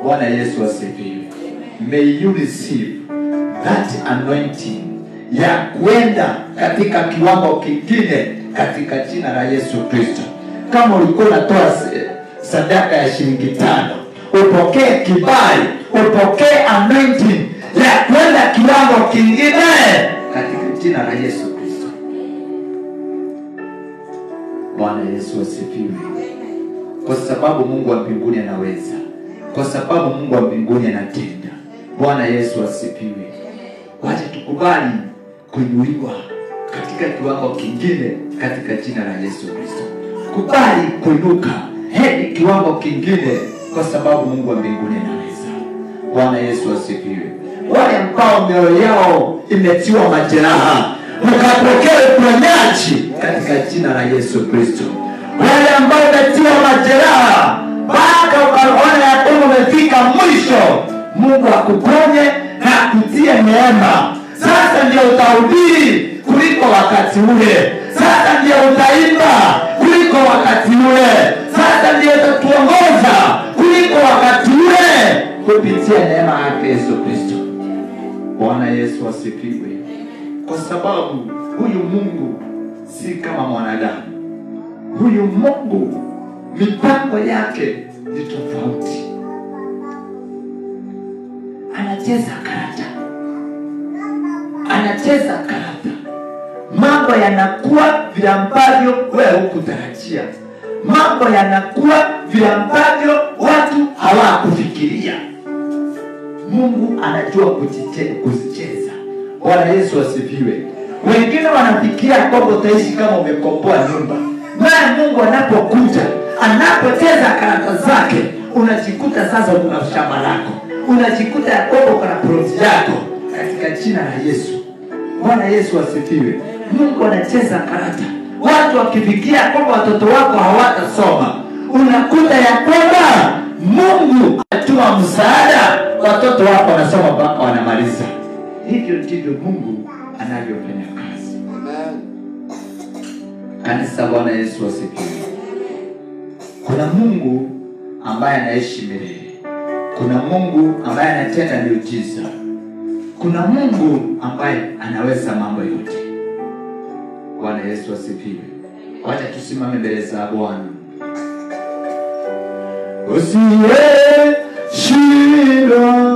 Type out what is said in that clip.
Bwana Yesu asifiwe. May you receive that anointing ya kwenda katika kiwango kingine katika jina la Yesu Kristo. Kama ulikuwa unatoa sadaka ya shilingi 5, upokee kibali, upokee anointing ya kwenda kiwango kingine katika jina la Yesu Kristo. Bwana Yesu asifiwe. Kwa sababu Mungu wa mbinguni anaweza. Kwa sababu Mungu wa mbinguni anatenda. Bwana Yesu asifiwe. Wacha tukubali kuinuliwa katika kiwango kingine katika jina la Yesu Kristo. Kubali kuinuka hadi kiwango kingine kwa sababu Mungu wa mbinguni anaweza. Bwana Yesu asifiwe. Wale ambao mioyo yao imetiwa majeraha, mkapokea uponyaji katika jina la Yesu Kristo. Wale ambao umetiwa majeraha mpaka ukaona ya kwamba umefika mwisho, Mungu akuponye na akutie neema. Sasa ndio utahubiri kuliko wakati ule. Sasa ndio utaimba kuliko wakati ule. Sasa ndio utatuongoza kuliko wakati ule kupitia neema ya Yesu Kristo. Bwana Yesu asifiwe. Kwa sababu huyu Mungu si kama mwanadamu. Huyu Mungu mipango yake ni tofauti. Anacheza karata. Anacheza karata. Mambo yanakuwa vile ambavyo wewe hukutarajia. Mambo yanakuwa vile ambavyo watu hawakufikiria. Mungu anajua kuzicheza. Bwana Yesu asifiwe. Wengine wanafikiria kwamba utaishi kama umekomboa nyumba. Naye Mungu anapokuja, anapocheza karata zake, unajikuta sasa una shamba lako. Unajikuta ya kwamba kuna ploti yako katika jina la Yesu. Bwana Yesu asifiwe. Mungu anacheza karata. Watu wakifikia kwamba watoto wako hawatasoma, unakuta ya kwamba Mungu atuma msaada, watoto wako wanasoma mpaka wanamaliza. Hivyo ndivyo Mungu anavyofanya kazi. Amen. Kanisa, Bwana Yesu asifiwe. Kuna Mungu ambaye anaishi milele. Kuna Mungu ambaye anatenda miujiza. Kuna Mungu ambaye anaweza mambo yote. Bwana Yesu asifiwe. Wacha tusimame mbele za Bwana. Usiye shida